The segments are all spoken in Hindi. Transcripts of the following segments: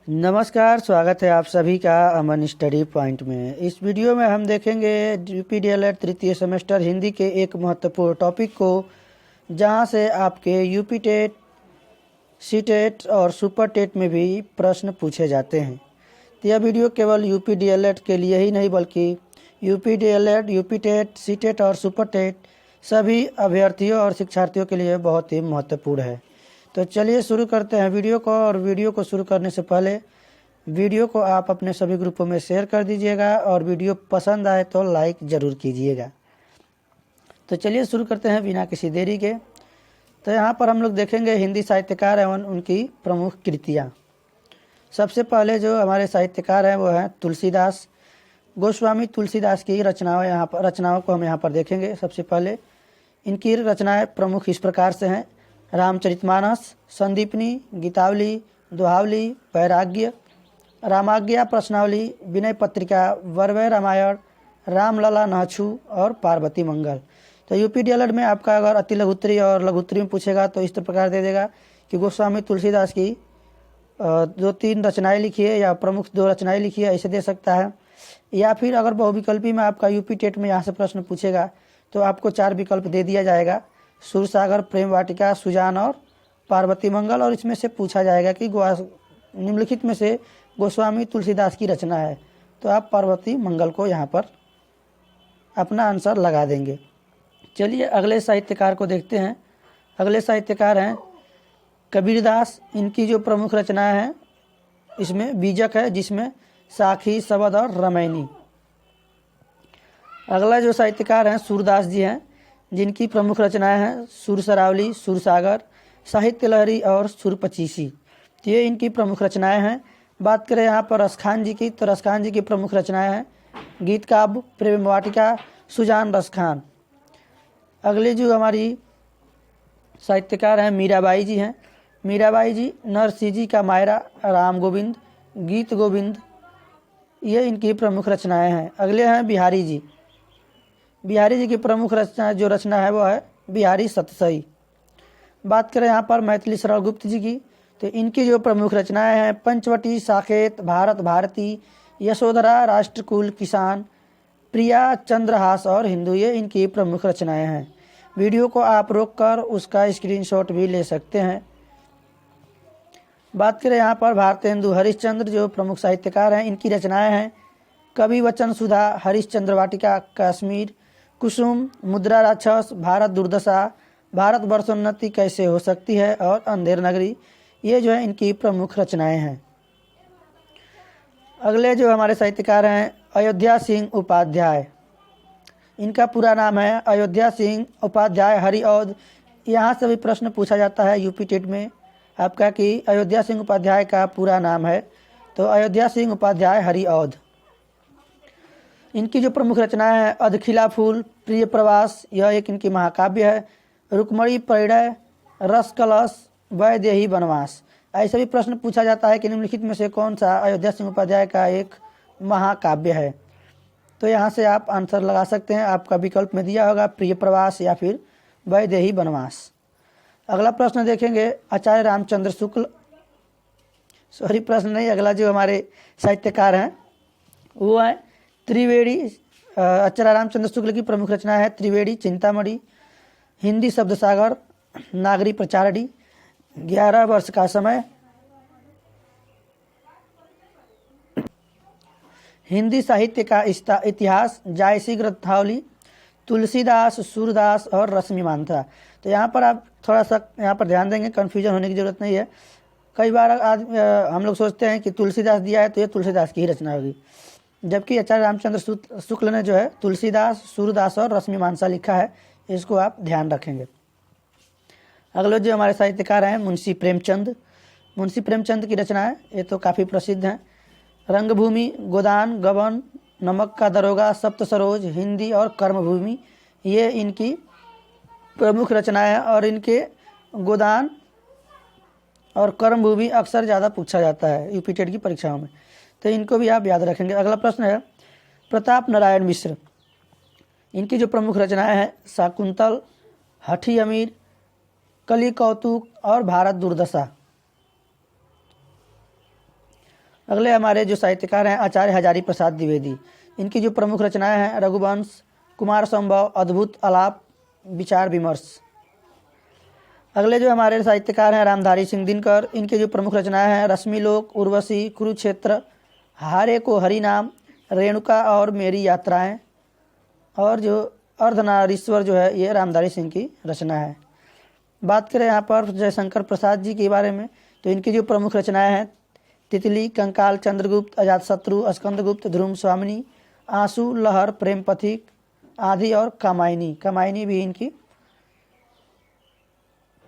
नमस्कार, स्वागत है आप सभी का अमन स्टडी पॉइंट में। इस वीडियो में हम देखेंगे यूपीडीएलएड तृतीय सेमेस्टर हिंदी के एक महत्वपूर्ण टॉपिक को, जहां से आपके यूपी टेट, सी टेट और सुपर टेट में भी प्रश्न पूछे जाते हैं। तो यह वीडियो केवल यूपीडीएलएड के लिए ही नहीं बल्कि यूपीडीएलएड, यूपी टेट, सी टेट और सुपर टेट सभी अभ्यर्थियों और शिक्षार्थियों के लिए बहुत ही महत्वपूर्ण है। तो चलिए शुरू करते हैं वीडियो को। और वीडियो को शुरू करने से पहले वीडियो को आप अपने सभी ग्रुपों में शेयर कर दीजिएगा और वीडियो पसंद आए तो लाइक ज़रूर कीजिएगा। तो चलिए शुरू करते हैं बिना किसी देरी के। तो यहाँ पर हम लोग देखेंगे हिंदी साहित्यकार एवं उनकी प्रमुख कृतियाँ। सबसे पहले जो हमारे साहित्यकार हैं वो हैं तुलसीदास गोस्वामी। तुलसीदास की रचनाओं को हम यहाँ पर देखेंगे। सबसे पहले इनकी रचनाएं प्रमुख इस प्रकार से हैं: रामचरितमानस, संदीपनी, गीतावली, दोहावली, वैराग्य, रामाज्ञा प्रश्नावली, विनय पत्रिका, वरवै रामायण, रामलला नाछू और पार्वती मंगल। तो यूपीडीएलएड में आपका अगर अति लघुत्तरी और लघुत्तरी में पूछेगा तो इस प्रकार दे देगा कि गोस्वामी तुलसीदास की 2-3 रचनाएं लिखी है या प्रमुख 2 रचनाएं लिखी है, ऐसे दे सकता है। या फिर अगर बहुविकल्पी में आपका यूपी टेट में यहाँ से प्रश्न पूछेगा तो आपको 4 विकल्प दे दिया जाएगा: सूरसागर, प्रेम वाटिका, सुजान और पार्वती मंगल। और इसमें से पूछा जाएगा कि निम्नलिखित में से गोस्वामी तुलसीदास की रचना है, तो आप पार्वती मंगल को यहाँ पर अपना आंसर लगा देंगे। चलिए अगले साहित्यकार को देखते हैं। अगले साहित्यकार हैं कबीरदास। इनकी जो प्रमुख रचनाएं हैं इसमें बीजक है, जिसमें साखी, शबद और रामायणी। अगला जो साहित्यकार हैं सूरदास जी हैं, जिनकी प्रमुख रचनाएं हैं सुरसरावली, सुरसागर, साहित्य लहरी और सुरपचीसी। ये इनकी प्रमुख रचनाएं हैं। बात करें यहाँ पर रसखान जी की, तो रसखान जी की प्रमुख रचनाएं हैं गीत काव्य, प्रेम वाटिका, सुजान रसखान। अगले जो हमारी साहित्यकार हैं मीराबाई जी हैं। मीराबाई जी नरसिंह जी का मायरा, राम गोविंद, गीत गोविंद, ये इनकी प्रमुख रचनाएं हैं। अगले हैं बिहारी जी। बिहारी जी की प्रमुख रचना है वो है बिहारी सतसई। बात करें यहाँ पर मैथिली शरण गुप्त जी की, तो इनकी जो प्रमुख रचनाएं हैं पंचवटी, साकेत, भारत भारती, यशोधरा, राष्ट्रकुल, किसान, प्रिया, चंद्रहास और हिंदू, ये इनकी प्रमुख रचनाएं हैं। वीडियो को आप रोककर उसका स्क्रीनशॉट भी ले सकते हैं। बात करें यहाँ पर भारतेंदु हरिश्चंद्र, जो प्रमुख साहित्यकार हैं, इनकी रचनाएं हैं कवि वचन सुधा, हरिश्चंद्र वाटिका, कश्मीर, कुसुम, मुद्रा राक्षस, भारत दुर्दशा, भारत वर्षोन्नति कैसे हो सकती है और अंधेर नगरी, ये जो है इनकी प्रमुख रचनाएं हैं। अगले जो हमारे साहित्यकार हैं अयोध्या सिंह उपाध्याय। इनका पूरा नाम है अयोध्या सिंह उपाध्याय हरिऔध। यहाँ से भी प्रश्न पूछा जाता है यूपी टेट में आपका कि अयोध्या सिंह उपाध्याय का पूरा नाम है, तो अयोध्या सिंह उपाध्याय हरिऔध। इनकी जो प्रमुख रचनाएं हैं अधखिला फूल, प्रिय प्रवास, यह एक इनकी महाकाव्य है, रुक्मणी परिणय, रस कलश, वैदेही वनवास। ऐसे भी प्रश्न पूछा जाता है कि निम्नलिखित में से कौन सा अयोध्या सिंह उपाध्याय का एक महाकाव्य है, तो यहाँ से आप आंसर लगा सकते हैं। आपका विकल्प में दिया होगा प्रिय प्रवास या फिर वैदेही वनवास। अगला प्रश्न देखेंगे आचार्य रामचंद्र शुक्ल, प्रश्न नहीं, अगला जो हमारे साहित्यकार हैं वो है त्रिवेणी। आचार्य रामचंद्र शुक्ल की प्रमुख रचना है त्रिवेणी चिंतामणि, हिंदी शब्द सागर, नागरी प्रचारणी, 11 वर्ष का समय, हिंदी साहित्य का इतिहास, जायसी ग्रंथावली, तुलसीदास, सूरदास और रश्मिमांथा। तो यहाँ पर आप थोड़ा सा यहाँ पर ध्यान देंगे, कन्फ्यूजन होने की जरूरत नहीं है। कई बार हम लोग सोचते हैं कि तुलसीदास दिया है तो ये तुलसीदास की ही रचना होगी, जबकि आचार्य रामचंद्र शुक्ल ने जो है तुलसीदास, सूरदास और रश्मिमांसा लिखा है। इसको आप ध्यान रखेंगे। अगले जो हमारे साहित्यकार हैं मुंशी प्रेमचंद। मुंशी प्रेमचंद की रचना है, ये तो काफ़ी प्रसिद्ध हैं: रंगभूमि, गोदान, गबन, नमक का दरोगा, सप्त सरोज, हिंदी और कर्मभूमि, ये इनकी प्रमुख रचनाएं हैं। और इनके गोदान और कर्मभूमि अक्सर ज़्यादा पूछा जाता है यूपी टेट की परीक्षाओं में, तो इनको भी आप याद रखेंगे। अगला प्रश्न है प्रताप नारायण मिश्र। इनकी जो प्रमुख रचनाएं हैं शाकुंतल, हठी अमीर, कली कौतुक और भारत दुर्दशा। अगले हमारे जो साहित्यकार हैं आचार्य हजारी प्रसाद द्विवेदी। इनकी जो प्रमुख रचनाएं हैं रघुवंश, कुमार संभव, अद्भुत आलाप, विचार विमर्श। अगले जो हमारे साहित्यकार हैं रामधारी सिंह दिनकर। इनके जो प्रमुख रचनाएं हैं रश्मिलोक, उर्वशी, कुरुक्षेत्र, हारे को हरि नाम, रेणुका और मेरी यात्राएं। और जो अर्धनारीश्वर जो है ये रामधारी सिंह की रचना है। बात करें यहाँ पर जयशंकर प्रसाद जी के बारे में, तो इनकी जो प्रमुख रचनाएं हैं तितली, कंकाल, चंद्रगुप्त, अजातशत्रु, स्कंदगुप्त, ध्रुव स्वामिनी, आंसू, लहर, प्रेम पथिक, आदि और कामायनी। कामायनी भी इनकी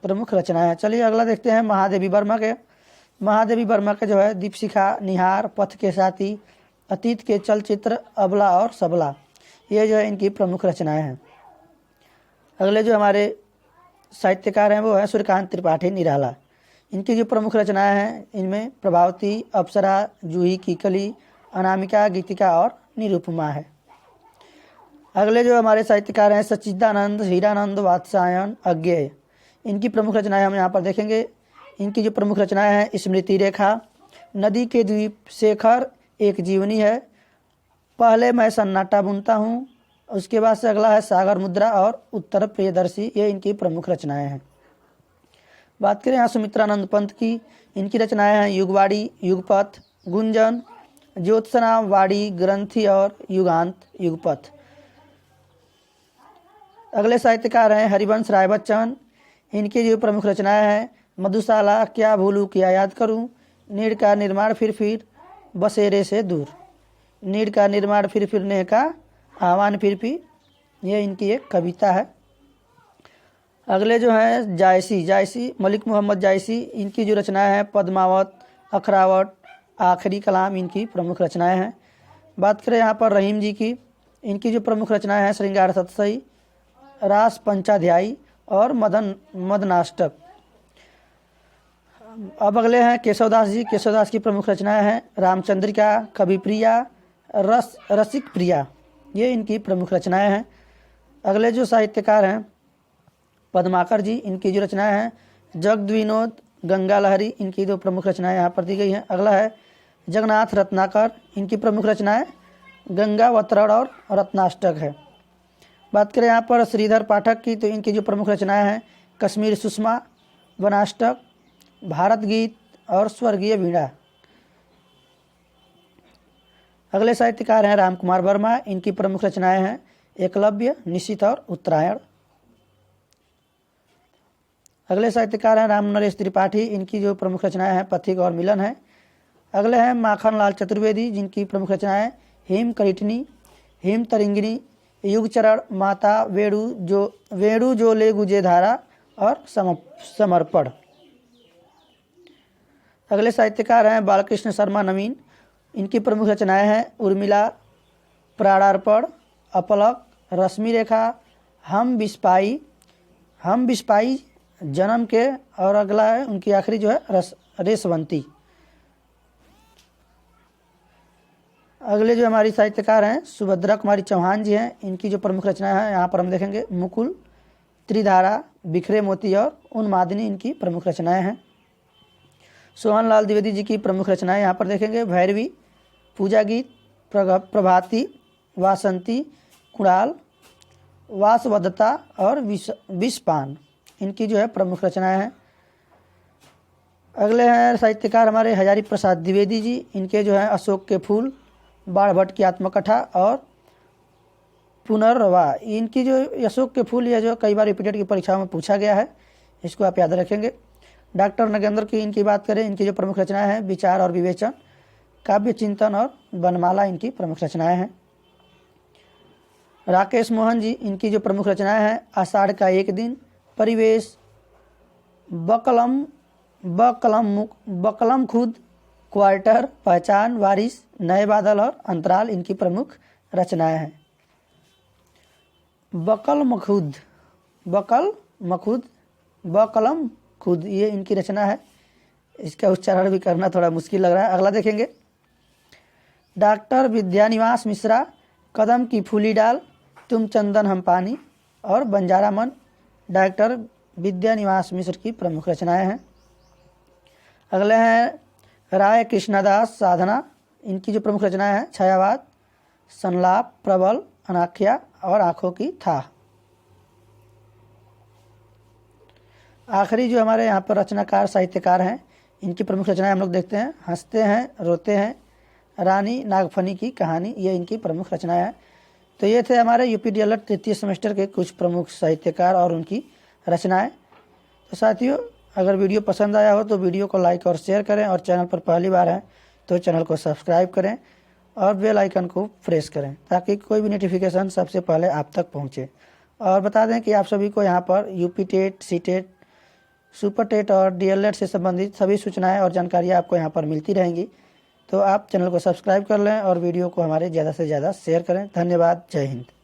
प्रमुख रचनाएं हैं। चलिए अगला देखते हैं महादेवी वर्मा के। महादेवी वर्मा के जो है दीपशिखा, निहार, पथ के साथी, अतीत के चलचित्र, अबला और सबला, ये जो है इनकी प्रमुख रचनाएं हैं। अगले जो हमारे साहित्यकार हैं वो है सूर्यकांत त्रिपाठी निराला। इनकी जो प्रमुख रचनाएं हैं इनमें प्रभावती, अप्सरा, जूही की कली, अनामिका, गीतिका और निरुपमा है। अगले जो हमारे साहित्यकार हैं सच्चिदानंद, हीरानंद, वात्स्यायन, अज्ञेय। इनकी प्रमुख रचनाएं हम यहाँ पर देखेंगे। इनकी जो प्रमुख रचनाएं हैं स्मृति रेखा, नदी के द्वीप, शेखर, एक जीवनी है, पहले मैं सन्नाटा बुनता हूँ, उसके बाद से अगला है सागर मुद्रा और उत्तर प्रियदर्शी, ये इनकी प्रमुख रचनाएं हैं। बात करें यहाँ सुमित्रानंद पंत की। इनकी रचनाएं हैं युगवाड़ी, युगपथ, गुंजन, ज्योत्सना, वाड़ी, ग्रंथि और युगांत, युगपथ। अगले साहित्यकार हैं हरिवंश राय बच्चन। इनकी जो प्रमुख रचनाएं हैं मधुशाला, क्या भूलूं क्या याद करूं, नीड़ का निर्माण फिर बसेरे से दूर, नीड़ का निर्माण फिर नेह का आह्वान फिर, ये इनकी एक कविता है। अगले जो हैं जायसी मलिक मोहम्मद जायसी। इनकी जो रचनाएं हैं पद्मावत, अखरावट, आखिरी कलाम, इनकी प्रमुख रचनाएं हैं। बात करें यहाँ पर रहीम जी की। इनकी जो प्रमुख रचनाएं हैं श्रृंगार सतसई, रास पंचाध्यायी और मदनाष्टक। अब अगले हैं केशवदास जी। केशवदास की प्रमुख रचनाएं हैं रामचंद्रिका, कविप्रिया, रसिक प्रिया, ये इनकी प्रमुख रचनाएं हैं। अगले जो साहित्यकार हैं पद्माकर जी। इनकी जो रचनाएं हैं जगद्विनोद, गंगा लहरी, इनकी दो प्रमुख रचनाएं यहाँ पर दी गई हैं। अगला है जगन्नाथ रत्नाकर। इनकी प्रमुख रचनाएं गंगावतरण और रत्नाष्टक है। बात करें यहाँ पर श्रीधर पाठक की, तो इनकी जो प्रमुख रचनाएं हैं कश्मीर सुषमा, वनाष्टक, भारत गीत और स्वर्गीय वीणा। अगले साहित्यकार हैं रामकुमार वर्मा। इनकी प्रमुख रचनाएं हैं एकलव्य, निशित और उत्तरायण। अगले साहित्यकार हैं राम नरेश त्रिपाठी। इनकी जो प्रमुख रचनाएं हैं पथिक और मिलन है। अगले हैं माखन लाल चतुर्वेदी, जिनकी प्रमुख रचनाएं हेम करिटनी, हेम तरिंगिनी, युगचरण, माता, वेणु जो ले गुजे धारा और समर्पण। अगले साहित्यकार हैं बालकृष्ण शर्मा नवीन। इनकी प्रमुख रचनाएं हैं उर्मिला, प्राणार्पण, अपलक, रश्मि रेखा, हम बिस्पाई जन्म के, और अगला है उनकी आखिरी जो है रेशवंती। अगले जो हमारी साहित्यकार हैं सुभद्रा कुमारी चौहान जी हैं। इनकी जो प्रमुख रचनाएं हैं यहाँ पर हम देखेंगे मुकुल, त्रिधारा, बिखरे मोती और उन्मादिनी, इनकी प्रमुख रचनाएं हैं। सोहन लाल द्विवेदी जी की प्रमुख रचनाएं यहाँ पर देखेंगे भैरवी, पूजा गीत, प्रभाती, वासंती, कुणाल, वासवदत्ता और विषपान, इनकी जो है प्रमुख रचनाएं हैं। अगले हैं साहित्यकार हमारे हजारी प्रसाद द्विवेदी जी। इनके जो है अशोक के फूल, बाण भट्ट की आत्मकथा और पुनर्वा, इनकी जो अशोक के फूल यह जो कई बार रिपीटेड की परीक्षाओं में पूछा गया है, इसको आप याद रखेंगे। डॉक्टर नगेंद्र की इनकी बात करें, इनकी जो प्रमुख रचनाएं हैं विचार और विवेचन, काव्य चिंतन और वनमाला, इनकी प्रमुख रचनाएं हैं। राकेश मोहन जी। इनकी जो प्रमुख रचनाएं हैं आषाढ़ का एक दिन, परिवेश, बकलम खुद, क्वार्टर, पहचान, वारिस, नए बादल और अंतराल, इनकी प्रमुख रचनाएं हैं। बकलम खुद, ये इनकी रचना है। इसका उच्चारण भी करना थोड़ा मुश्किल लग रहा है। अगला देखेंगे डॉक्टर विद्यानिवास मिश्रा, कदम की फूली डाल, तुम चंदन हम पानी और बंजारा मन, डॉक्टर विद्यानिवास मिश्र की प्रमुख रचनाएं हैं। अगले हैं राय कृष्णदास साधना, इनकी जो प्रमुख रचनाएं हैं छायावाद, संलाप, प्रबल, अनाख्या और आंखों की था। आखिरी जो हमारे यहाँ पर रचनाकार साहित्यकार हैं, इनकी प्रमुख रचनाएं हम लोग देखते हैं। हंसते हैं रोते हैं, रानी नागफनी की कहानी, ये इनकी प्रमुख रचनाएं हैं। तो ये थे हमारे यूपीडीएलएड तृतीय सेमेस्टर के कुछ प्रमुख साहित्यकार और उनकी रचनाएं। तो साथियों, अगर वीडियो पसंद आया हो तो वीडियो को लाइक और शेयर करें, और चैनल पर पहली बार हैं तो चैनल को सब्सक्राइब करें और बेल आइकन को प्रेस करें ताकि कोई भी नोटिफिकेशन सबसे पहले आप तक पहुंचे। और बता दें कि आप सभी को यहाँ पर UP TET, C TET, super TET और डीएलएड से संबंधित सभी सूचनाएं और जानकारियाँ आपको यहाँ पर मिलती रहेंगी। तो आप चैनल को सब्सक्राइब कर लें और वीडियो को हमारे ज़्यादा से ज़्यादा शेयर करें। धन्यवाद। जय हिंद।